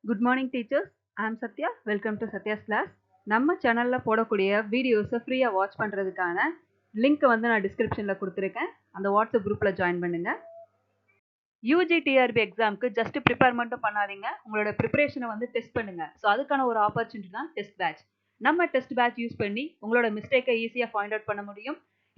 Good morning teachers. I am Satya. Welcome to Satya's class. நம்ம சேனல்ல போடக்கூடிய வீடியோஸை ஃப்ரீயா வாட்ச் பண்றதுக்கான லிங்க் வந்து நான் டிஸ்கிரிப்ஷன்ல கொடுத்துருக்கேன். அந்த வாட்ஸ்அப் குரூப்ல ஜாயின் பண்ணுங்க. யூஜி டிஆர்பி எக்ஸாம்க்கு ஜஸ்ட் ப்ரிப்பேர் மட்டும் பண்ணாதீங்க. உங்களோட ப்ரிப்பரேஷனை வந்து டெஸ்ட் பண்ணுங்க. ஸோ அதுக்கான ஒரு ஆப்பர்ச்சுனிட்டி தான் டெஸ்ட் பேட்ச். நம்ம டெஸ்ட் பேட்ச் யூஸ் பண்ணி உங்களோட மிஸ்டேக்கை ஈஸியாக ஃபைண்ட் அவுட் பண்ண முடியும்.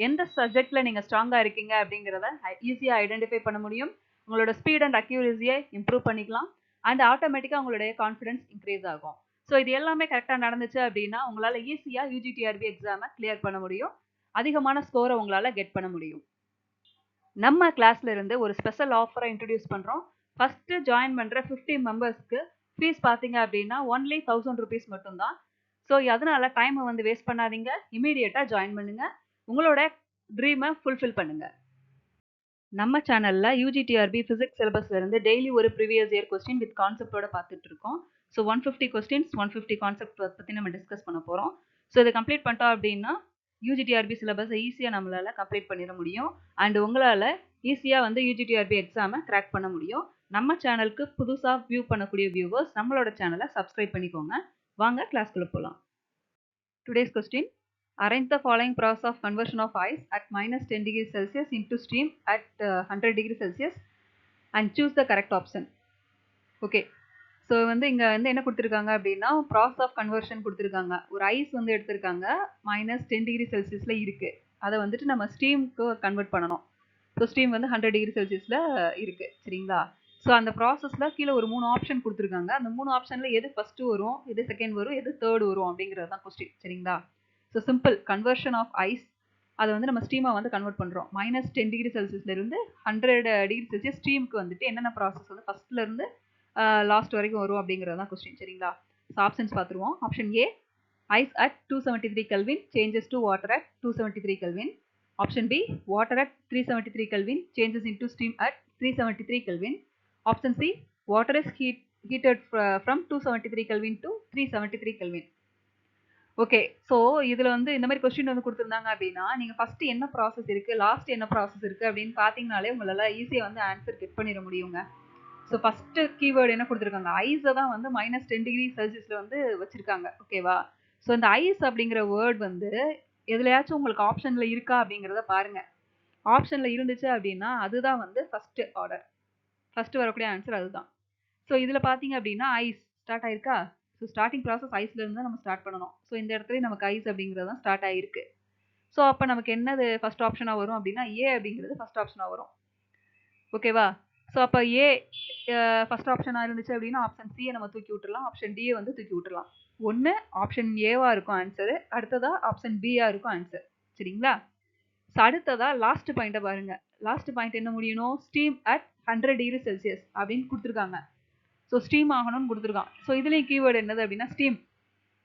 எந்த சப்ஜெக்ட்ல நீங்க ஸ்ட்ராங்கா இருக்கீங்க அப்படிங்கிறத ஈஸியா ஐடென்டிஃபை பண்ண முடியும். உங்களோட ஸ்பீட் அண்ட் அக்யூரசியை இம்ப்ரூவ் பண்ணிக்கலாம். அண்ட் ஆட்டோமேட்டிக்காக உங்களுடைய கான்ஃபிடன்ஸ் இன்க்ரீஸ் ஆகும். ஸோ இது எல்லாமே கரெக்டாக நடந்துச்சு அப்படின்னா உங்களால் ஈஸியாக யூஜிடிஆர்பி எக்ஸாமை கிளியர் பண்ண முடியும். அதிகமான ஸ்கோரை உங்களால் கெட் பண்ண முடியும். நம்ம கிளாஸ்ல இருந்து ஒரு ஸ்பெஷல் ஆஃபரை இன்ட்ரடியூஸ் பண்ணுறோம். ஃபர்ஸ்ட் ஜாயின் பண்ணுற 50 மெம்பர்ஸ்க்கு ஃபீஸ் பார்த்தீங்க அப்படின்னா ஒன்லி 1000 rupees மட்டும்தான். ஸோ அதனால டைமை வந்து வேஸ்ட் பண்ணாதீங்க. இமீடியட்டாக ஜாயின் பண்ணுங்க. உங்களோட ட்ரீமை ஃபுல்ஃபில் பண்ணுங்க. நம்ம சேனல்ல யூஜிடிஆர்பி பிசிக்ஸ் சிலபஸ்ல இருந்து டெய்லி ஒரு ப்ரீவியஸ் இயர் கொஸ்டின் வித் கான்செப்டோட பார்த்துட்டு இருக்கோம். ஸோ 150 கொஸ்டின்ஸ் 150 கான்செப்ட் பற்றி நம்ம டிஸ்கஸ் பண்ண போகிறோம். ஸோ இதை கம்ப்ளீட் பண்ணிட்டோம் அப்படின்னா யூஜிடிஆர்பி சிலபஸை ஈஸியாக நம்மளால கம்ப்ளீட் பண்ணிட முடியும். அண்ட் உங்களால் ஈஸியாக வந்து யூஜிடிஆர்பி எக்ஸாமை கிராக் பண்ண முடியும். நம்ம சேனலுக்கு புதுசாக வியூ பண்ணக்கூடிய வியூவர்ஸ் நம்மளோட சேனலை சப்ஸ்கிரைப் பண்ணிக்கோங்க. வாங்க கிளாஸ்க்குள்ள போகலாம். Today's question: arrange the following process of conversion of ice at minus 10 degrees Celsius into steam at 100 degrees Celsius and choose the correct option. Okay, so வந்து இங்கே வந்து என்ன கொடுத்துருக்காங்க அப்படின்னா ப்ராசஸ் ஆஃப் கன்வர்ஷன் கொடுத்துருக்காங்க. ஒரு ஐஸ் வந்து எடுத்திருக்காங்க, மைனஸ் 10 டிகிரி செல்சியஸில் இருக்குது. அதை வந்துட்டு நம்ம ஸ்டீமுக்கு கன்வெர்ட் பண்ணணும். ஸோ ஸ்டீம் வந்து 100 டிகிரி செல்சியஸில் இருக்குது, சரிங்களா? ஸோ அந்த ப்ராசஸில் கீழே ஒரு 3 ஆப்ஷன் கொடுத்துருக்காங்க. அந்த 3 ஆப்ஷனில் எது ஃபஸ்ட்டு வரும், எது செகண்ட் வரும், எது தேர்ட் வரும் அப்படிங்கிறது தான் கொஸ்டின், சரிங்களா? So simple conversion of ice, அதை வந்து நம்ம ஸ்டீமாக வந்து கன்வெர்ட் பண்ணுறோம். மைனஸ் 10 டிகிரி செல்சியஸ்லேருந்து 100 டிகிரி செல்சியஸ் ஸ்டீமுக்கு வந்துட்டு என்னென்ன ப்ராசஸ் வந்து ஃபஸ்ட்லேருந்து லாஸ்ட் வரைக்கும் வரும் அப்படிங்கிறது தான் கொஸ்டின், சரிங்களா? ஸோ ஆப்ஷன்ஸ் பார்த்துருவோம். Option A, ice at 273 Kelvin changes to water at 273 Kelvin. Option B, water at 373 Kelvin changes into steam at 373 Kelvin. Option C, water is heated from 273 Kelvin to 373 Kelvin. Okay, so இதில் வந்து இந்த மாதிரி question வந்து கொடுத்துருந்தாங்க அப்படின்னா நீங்கள் first என்ன process இருக்குது, லாஸ்ட் என்ன ப்ராசஸ் இருக்குது அப்படின்னு பார்த்தீங்கனாலே உங்களால் ஈஸியாக வந்து ஆன்சர் கெட் பண்ணிட முடியுங்க. ஸோ ஃபஸ்ட்டு கீவேர்டு என்ன கொடுத்துருக்காங்க, ஐஸை தான் வந்து மைனஸ் 10 டிகிரி செல்சியஸில் வந்து வச்சுருக்காங்க, ஓகேவா? ஸோ இந்த ஐஸ் அப்படிங்கிற வேர்ட் வந்து எதுலையாச்சும் உங்களுக்கு ஆப்ஷனில் இருக்கா அப்படிங்கிறத பாருங்கள். ஆப்ஷனில் இருந்துச்சு அப்படின்னா அதுதான் வந்து ஃபஸ்ட்டு ஆர்டர், ஃபஸ்ட்டு வரக்கூடிய ஆன்சர் அதுதான். ஸோ இதில் பார்த்தீங்க அப்படின்னா ஐஸ் ஸ்டார்ட் ஆயிருக்கா. ஸோ ஸ்டார்டிங் ப்ராசஸ் ஐஸ்லேருந்து தான் நம்ம ஸ்டார்ட் பண்ணணும். ஸோ இந்த இடத்துல நமக்கு ஐஸ் அப்படிங்கிறது தான் ஸ்டார்ட் ஆகிருக்கு. ஸோ அப்போ நமக்கு என்னது ஃபஸ்ட் ஆப்ஷனாக வரும் அப்படின்னா ஏ அப்படிங்கிறது ஃபஸ்ட் ஆப்ஷனாக வரும், ஓகேவா? ஸோ அப்போ ஏ ஃபஸ்ட் ஆப்ஷனாக இருந்துச்சு அப்படின்னா ஆப்ஷன் சியை நம்ம தூக்கி விட்டுடலாம், ஆப்ஷன் டியை வந்து தூக்கி விட்டுடலாம். ஒன்று ஆப்ஷன் ஏவாக இருக்கும் ஆன்சரு, அடுத்ததாக ஆப்ஷன் பியாக இருக்கும் ஆன்சர், சரிங்களா? ஸோ அடுத்ததாக லாஸ்ட் பாயிண்ட்டை பாருங்கள். லாஸ்ட் பாயிண்ட் என்ன முடியணும், ஸ்டீம் அட் 100 டிகிரி செல்சியஸ் அப்படின்னு கொடுத்துருக்காங்க. ஸோ ஸ்டீம் ஆகணும்னு கொடுத்துருக்கான். ஸோ இதுலேயும் கீவேர்டு என்னது அப்படின்னா ஸ்டீம்.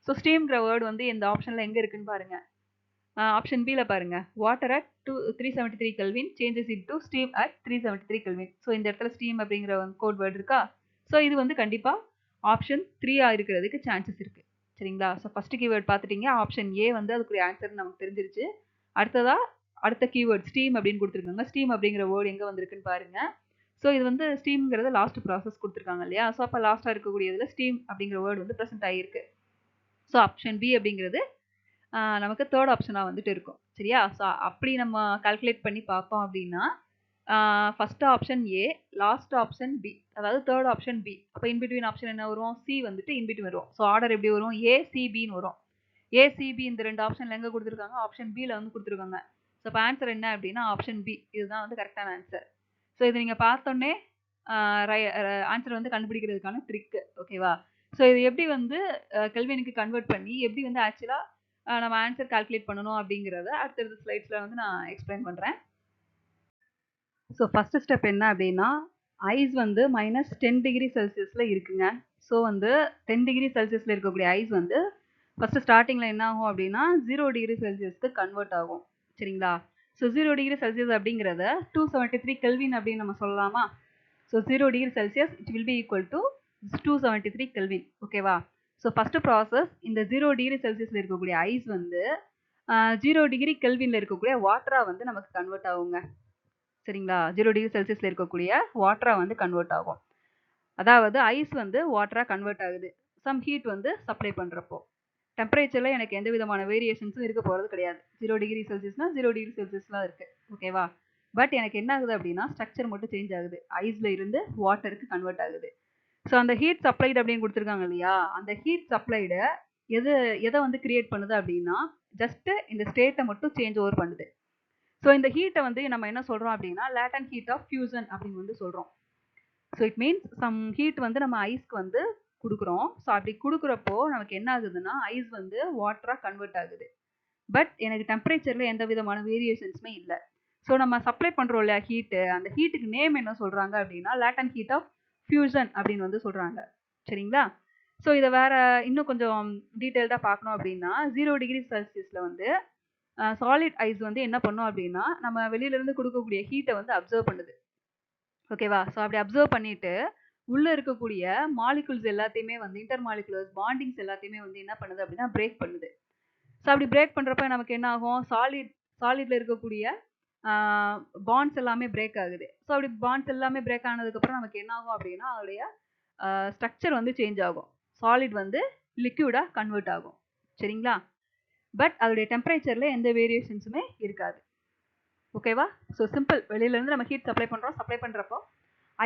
ஸோ ஸ்டீம்ங்கிற வேர்டு வந்து இந்த ஆப்ஷனில் எங்கே இருக்குன்னு பாருங்கள். ஆப்ஷன் பியில் பாருங்கள், water at 373 Kelvin changes into steam at 373 Kelvin. So இந்த இடத்துல ஸ்டீம் அப்படிங்கிற கோட் வேர்டு இருக்கா. ஸோ இது வந்து கண்டிப்பாக ஆப்ஷன் 3 இருக்கிறதுக்கு சான்சஸ் இருக்குது, சரிங்களா? ஸோ ஃபஸ்ட்டு கீவேர்டு பார்த்துட்டீங்க, ஆப்ஷன் ஏ வந்து அதுக்குரிய ஆன்சர் நமக்கு தெரிஞ்சிருச்சு. அடுத்த கீவேர்டு ஸ்டீம் அப்படின்னு கொடுத்துருக்காங்க. ஸ்டீம் அப்படிங்கிற வேர்டு எங்கே வந்திருக்குன்னு பாருங்கள். ஸோ இது வந்து ஸ்டீம்ங்கிறது லாஸ்ட் ப்ராசஸ் கொடுத்துருக்காங்க இல்லையா. ஸோ அப்போ லாஸ்ட்டாக இருக்கக்கூடியதில் ஸ்டீம் அப்படிங்கிற வேர்டு வந்து ப்ரெசென்ட் ஆகியிருக்கு. ஸோ ஆப்ஷன் பி அப்படிங்கிறது நமக்கு தேர்ட் ஆப்ஷனாக வந்துட்டு இருக்கும், சரியா? ஸோ அப்படி நம்ம கால்குலேட் பண்ணி பார்ப்போம் அப்படின்னா first option A, last option B, அதாவது தேர்ட் ஆப்ஷன் பி. அப்போ இன்பிட்வீன் ஆப்ஷன் என்ன வரும், சி வந்துட்டு இன்பிட்வீன் வரும். ஸோ ஆர்டர் எப்படி வரும், ஏசிபின்னு வரும். ஏசிபி இந்த ரெண்டு ஆப்ஷனில் எங்கே கொடுத்துருக்காங்க, ஆப்ஷன் பியில் வந்து கொடுத்துருக்காங்க. ஸோ இப்போ ஆன்சர் என்ன அப்படின்னா ஆப்ஷன் பி, இதுதான் வந்து கரெக்டான ஆன்சர். ஸோ இது நீங்கள் பார்த்தோன்னே ஆன்சர் வந்து கண்டுபிடிக்கிறதுக்கான ட்ரிக்கு, ஓகேவா? ஸோ இது எப்படி வந்து கெல்வினுக்கு கன்வெர்ட் பண்ணி எப்படி வந்து ஆக்சுவலாக நம்ம ஆன்சர் கால்குலேட் பண்ணணும் அப்படிங்கிறத அடுத்தடுத்த ஸ்லைட்ஸில் வந்து நான் எக்ஸ்பிளைன் பண்ணுறேன். ஸோ ஃபஸ்ட்டு ஸ்டெப் என்ன அப்படின்னா ஐஸ் வந்து மைனஸ் 10 டிகிரி செல்சியஸில் இருக்குங்க. ஸோ வந்து 10 டிகிரி செல்சியஸில் இருக்கக்கூடிய ஐஸ் வந்து ஃபஸ்ட்டு ஸ்டார்டிங்கில் என்ன ஆகும் அப்படின்னா 0 டிகிரி செல்சியஸ்க்கு கன்வெர்ட் ஆகும், சரிங்களா? ஸோ 0 டிகிரி செல்சியஸ் அப்படிங்கிறத 273 Kelvin அப்படின்னு நம்ம சொல்லலாமா. So 0 degree Celsius it will be equal to 273 Kelvin, ஓகேவா? ஸோ ஃபஸ்ட்டு ப்ராசஸ் இந்த 0 டிகிரி செல்சியஸில் இருக்கக்கூடிய ஐஸ் வந்து 0 டிகிரி கெல்வினில் இருக்கக்கூடிய வாட்டராக வந்து நமக்கு கன்வெர்ட் ஆகுங்க, சரிங்களா? 0 டிகிரி செல்சியஸில் இருக்கக்கூடிய வாட்டராக வந்து கன்வெர்ட் ஆகும். அதாவது ஐஸ் வந்து வாட்டராக கன்வெர்ட் ஆகுது சம் ஹீட் வந்து சப்ளை பண்ணுறப்போ. டெம்பரேச்சரில் எனக்கு எந்த விதமான வேரியேஷன்ஸும் இருக்க போகிறது கிடையாது. 0°C 0°C இருக்குது. ஓகேவா? பட் எனக்கு என்ன ஆகுது அப்படின்னா ஸ்ட்ரக்சர் மட்டும் சேஞ்ச் ஆகுது. ஐஸில் இருந்து வாட்டருக்கு கன்வெர்ட் ஆகுது. ஸோ அந்த ஹீட் சப்ளைடு அப்படின்னு கொடுத்துருக்காங்க இல்லையா, அந்த ஹீட் சப்ளைடு எதை வந்து கிரியேட் பண்ணுது அப்படின்னா ஜஸ்ட் இந்த ஸ்டேட்டை மட்டும் சேஞ்ச் ஓவர் பண்ணுது. ஸோ இந்த ஹீட்டை வந்து நம்ம என்ன சொல்கிறோம் அப்படின்னா லேட்டன் ஹீட் ஆஃப் ஃபியூசன் அப்படின்னு வந்து சொல்கிறோம். So it means some heat வந்து நம்ம ஐஸ்க்கு வந்து கொடுக்குறோம். ஸோ அப்படி கொடுக்குறப்போ நமக்கு என்ன ஆகுதுன்னா ஐஸ் வந்து வாட்டராக கன்வெர்ட் ஆகுது. பட் எனக்கு டெம்பரேச்சரில் எந்த விதமான வேரியேஷன்ஸுமே இல்லை. ஸோ நம்ம சப்ளை பண்ணுறோம் இல்லையா ஹீட்டு, அந்த ஹீட்டுக்கு நேம் என்ன சொல்கிறாங்க அப்படின்னா லேட்டன் ஹீட் ஆஃப் ஃபியூசன் அப்படின்னு வந்து சொல்கிறாங்க. சரிங்களா? ஸோ இதை வேற இன்னும் கொஞ்சம் டீட்டெயில்டாக பார்க்கணும் அப்படின்னா 0°C வந்து சாலிட் ஐஸ் வந்து என்ன பண்ணும் அப்படின்னா நம்ம வெளியிலேருந்து கொடுக்கக்கூடிய ஹீட்டை வந்து அப்சர்வ் பண்ணுது. ஓகேவா? ஸோ அப்படி அப்சர்வ் பண்ணிட்டு உள்ளே இருக்கக்கூடிய மாலிகுல்ஸ் எல்லாத்தையுமே வந்து இன்டர்மாலிகுலர்ஸ் பாண்டிங்ஸ் எல்லாத்தையுமே வந்து என்ன பண்ணுது அப்படின்னா பிரேக் பண்ணுது. ஸோ அப்படி பிரேக் பண்ணுறப்ப நமக்கு என்ன ஆகும், சாலிட்ல இருக்கக்கூடிய பாண்ட்ஸ் எல்லாமே பிரேக் ஆகுது. ஸோ அப்படி பாண்ட்ஸ் எல்லாமே பிரேக் ஆனதுக்கப்புறம் நமக்கு என்ன ஆகும் அப்படின்னா அதோடைய ஸ்ட்ரக்சர் வந்து சேஞ்ச் ஆகும். சாலிட் வந்து லிக்யூடாக கன்வெர்ட் ஆகும். சரிங்களா? பட் அதோடைய டெம்பரேச்சரில் எந்த வேரியேஷன்ஸுமே இருக்காது. ஓகேவா? So simple. வெளியிலேருந்து நம்ம ஹீட் சப்ளை பண்ணுறோம். சப்ளை பண்ணுறப்போ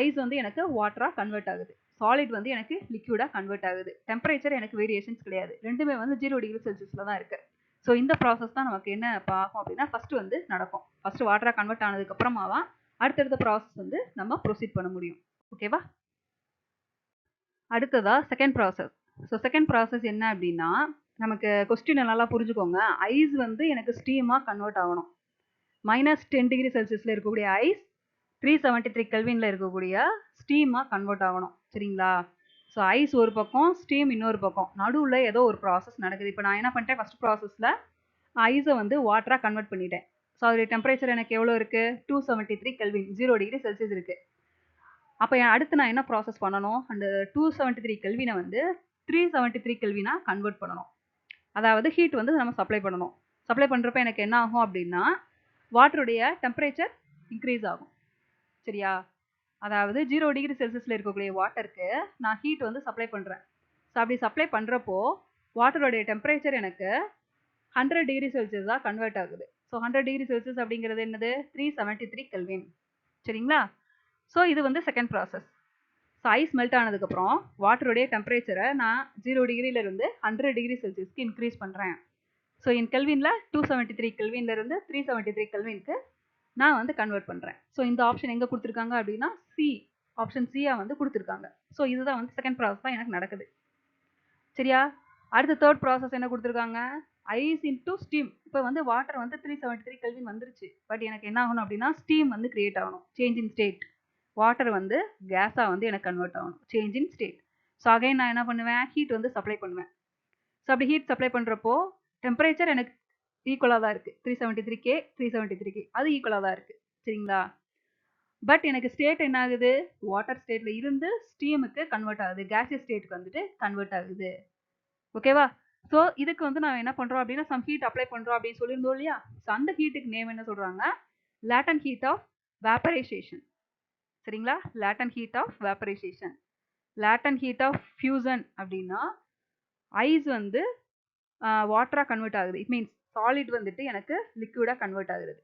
ஐஸ் வந்து எனக்கு வாட்டராக கன்வெர்ட் ஆகுது. சாலிட் வந்து எனக்கு லிக்யூடாக கன்வெர்ட் ஆகுது. டெம்பரேச்சர் எனக்கு வேரியேஷன்ஸ் கிடையாது. ரெண்டுமே வந்து 0°C தான் இருக்குது. ஸோ இந்த ப்ராசஸ் தான் நமக்கு என்ன பார்க்கும் அப்படின்னா ஃபஸ்ட்டு வந்து நடக்கும். ஃபஸ்ட்டு வாட்டராக கன்வெர்ட் ஆனதுக்கப்புறமா தான் அடுத்தடுத்த ப்ராசஸ் வந்து நம்ம ப்ரொசீட் பண்ண முடியும். ஓகேவா? அடுத்ததா second process. So second process என்ன அப்படின்னா நமக்கு கொஸ்டினை நல்லா புரிஞ்சுக்கோங்க. ஐஸ் வந்து எனக்கு ஸ்டீமாக கன்வெர்ட் ஆகணும். -10°C இருக்கக்கூடிய ஐஸ் 373 கெல்வினில் இருக்கக்கூடிய ஸ்டீமாக கன்வெர்ட் ஆகணும். சரிங்களா? ஸோ ஐஸ் ஒரு பக்கம், ஸ்டீம் இன்னொரு பக்கம். நடுவில் ஏதோ ஒரு ப்ராசஸ் நடக்குது. இப்போ நான் என்ன பண்ணிட்டேன், ஃபஸ்ட் ப்ராசஸில் ஐஸை வந்து வாட்டராக கன்வெர்ட் பண்ணிட்டேன். ஸோ அதோடைய டெம்பரேச்சர் எனக்கு எவ்வளோ இருக்குது, 273 கெல்வின், 0°C இருக்குது. அப்போ அடுத்து நான் என்ன ப்ராசஸ் பண்ணணும், அந்த 273 கெல்வினை வந்து 373 கெல்வினாக கன்வெர்ட் பண்ணணும். அதாவது ஹீட் வந்து நம்ம சப்ளை பண்ணணும். சப்ளை பண்ணுறப்ப எனக்கு என்ன ஆகும் அப்படின்னா வாட்டருடைய டெம்பரேச்சர் இன்க்ரீஸ் ஆகும். சரியா? அதாவது 0°C இருக்கக்கூடிய வாட்டருக்கு நான் ஹீட் வந்து சப்ளை பண்ணுறேன். ஸோ அப்படி சப்ளை பண்ணுறப்போ வாட்டருடைய டெம்பரேச்சர் எனக்கு 100°C கன்வெர்ட் ஆகுது. ஸோ 100°C அப்படிங்கிறது என்னது, 373 கெல்வின். சரிங்களா? ஸோ இது வந்து second process. So ice melt ஆனதுக்கப்புறம் வாட்டருடைய டெம்பரேச்சரை நான் 0°இருந்து 100°C இன்க்ரீஸ் பண்ணுறேன். ஸோ இன் கெல்வினில் 273 கெல்வின்லேருந்து 373 கெல்வினுக்கு நான் வந்து கன்வெர்ட் பண்ணுறேன். ஸோ இந்த ஆப்ஷன் எங்கே கொடுத்துருக்காங்க அப்படின்னா ஆப்ஷன் சியாக வந்து கொடுத்துருக்காங்க. ஸோ இதுதான் வந்து செகண்ட் ப்ராசஸ் தான் எனக்கு நடக்குது. சரியா? அடுத்த தேர்ட் ப்ராசஸ் என்ன கொடுத்துருக்காங்க, ஐஸ் இன்டூ ஸ்டீம். இப்போ வந்து வாட்டர் வந்து 373 கெல்வின் வந்துருச்சு. பட் எனக்கு என்ன ஆகணும் அப்படின்னா ஸ்டீம் வந்து கிரியேட் ஆகணும். Change in state. வாட்டர் வந்து கேஸாக வந்து எனக்கு கன்வெர்ட் ஆகணும். Change in state. So again நான் என்ன பண்ணுவேன், ஹீட் வந்து சப்ளை பண்ணுவேன். ஸோ அப்படி ஹீட் சப்ளை பண்ணுறப்போ டெம்பரேச்சர் எனக்கு ஈக்குவலாக தான் இருக்குது. 373K 373K அது ஈக்குவலாக தான் இருக்குது. சரிங்களா? பட் எனக்கு ஸ்டேட் என்ன ஆகுது, வாட்டர் ஸ்டேட்டில் இருந்து ஸ்டீமுக்கு கன்வெர்ட் ஆகுது. கேசியஸ் ஸ்டேட்டுக்கு வந்துட்டு கன்வெர்ட் ஆகுது. ஓகேவா? ஸோ இதுக்கு வந்து நான் என்ன பண்ணுறோம் அப்படின்னா சம் ஹீட் அப்ளை பண்ணுறோம் அப்படின்னு சொல்லியிருந்தோம் இல்லையா? ஸோ அந்த ஹீட்டுக்கு நேம் என்ன சொல்கிறாங்க, லேட்டன் ஹீட் ஆஃப் வேப்பரைசேஷன். சரிங்களா? Latent heat of vaporisation. Latent heat of fusion அப்படின்னா ஐஸ் வந்து வாட்டராக கன்வெர்ட் ஆகுது. இட் மீன்ஸ் சாலிட் வந்துட்டு எனக்கு லிக்விடாக கன்வெர்ட் ஆகுது.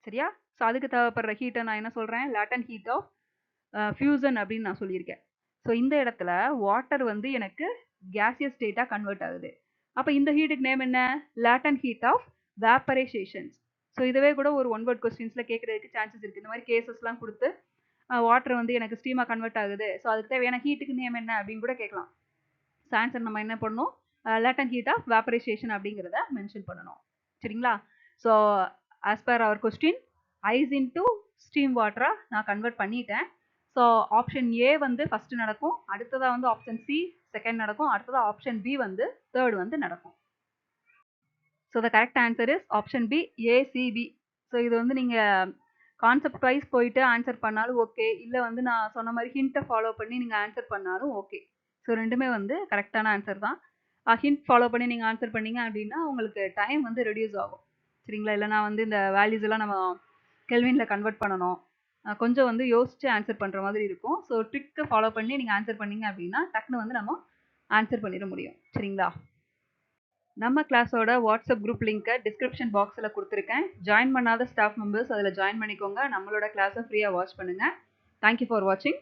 சரியா? ஸோ அதுக்கு தேவைப்படுற ஹீட்டை நான் என்ன சொல்கிறேன், லேட்டன் ஹீட் ஆஃப் ஃபியூசன் அப்படின்னு நான் சொல்லியிருக்கேன். ஸோ இந்த இடத்துல வாட்டர் வந்து எனக்கு கேசியஸ் ஸ்டேட்டாக கன்வெர்ட் ஆகுது. அப்போ இந்த ஹீட்டுக்கு நேம் என்ன, லேட்டன் ஹீட் ஆஃப் வேப்பரைசேஷன்ஸ். ஸோ இதுவே கூட ஒரு ஒன் வேர்ட் கொஸ்டின்ஸில் கேட்குறதுக்கு சான்சஸ் இருக்குது. இந்த மாதிரி கேசஸ்லாம் கொடுத்து வாட்டர் வந்து எனக்கு ஸ்டீமாக கன்வெர்ட் ஆகுது, ஸோ அதுக்கு தேவையான ஹீட்டுக்கு நேம் என்ன அப்படின்னு கூட கேட்கலாம். ஸோ ஆன்சர் நம்ம என்ன பண்ணணும், லேட்டன் ஹீட் ஆஃப் வேப்பரைசேஷன் அப்படிங்கிறத மென்ஷன் பண்ணணும். சரிங்களா? So as per hour question ice into steam வாட்டராக நான் கன்வெர்ட் பண்ணிட்டேன். ஸோ ஆப்ஷன் ஏ வந்து ஃபஸ்ட்டு நடக்கும், அடுத்ததாக வந்து ஆப்ஷன் சி செகண்ட் நடக்கும், அடுத்ததாக ஆப்ஷன் பி வந்து தேர்ட் வந்து நடக்கும். So the correct answer is option B, ACB. So இது வந்து நீங்கள் கான்செப்ட் வைஸ் போயிட்டு ஆன்சர் பண்ணாலும் ஓகே, இல்லை வந்து நான் சொன்ன மாதிரி ஹிண்ட்டை ஃபாலோ பண்ணி நீங்கள் ஆன்சர் பண்ணாலும் ஓகே. ஸோ ரெண்டுமே வந்து கரெக்டான ஆன்சர் தான். ஹிண்ட் ஃபாலோ பண்ணி நீங்கள் ஆன்சர் பண்ணீங்க அப்படின்னா உங்களுக்கு டைம் வந்து ரெடியூஸ் ஆகும். சரிங்களா? இல்லைனா வந்து இந்த வேல்யூஸ் எல்லாம் நம்ம கெல்வினில் கன்வெர்ட் பண்ணணும். கொஞ்சம் வந்து யோசிச்சு ஆன்சர் பண்ற மாதிரி இருக்கும். ஸோ ட்ரிக்க ஃபாலோ பண்ணி நீங்க ஆன்சர் பண்ணீங்க அப்படின்னா, டக்குனு வந்து நம்ம ஆன்சர் பண்ணிற முடியும். சரிங்களா? நம்ம கிளாஸோட வாட்ஸ்அப் குரூப் லிங்க்க டிஸ்கிரிப்ஷன் பாக்ஸ்ல குடுத்துருக்கேன். ஜாயின் பண்ணாத ஸ்டாஃப் மெம்பர்ஸ் அதுல ஜாயின் பண்ணிக்கோங்க. நம்மளோட கிளாஸ ஃப்ரீயா வாட்ச் பண்ணுங்க. தேங்க் யூ ஃபார் வாட்சிங்.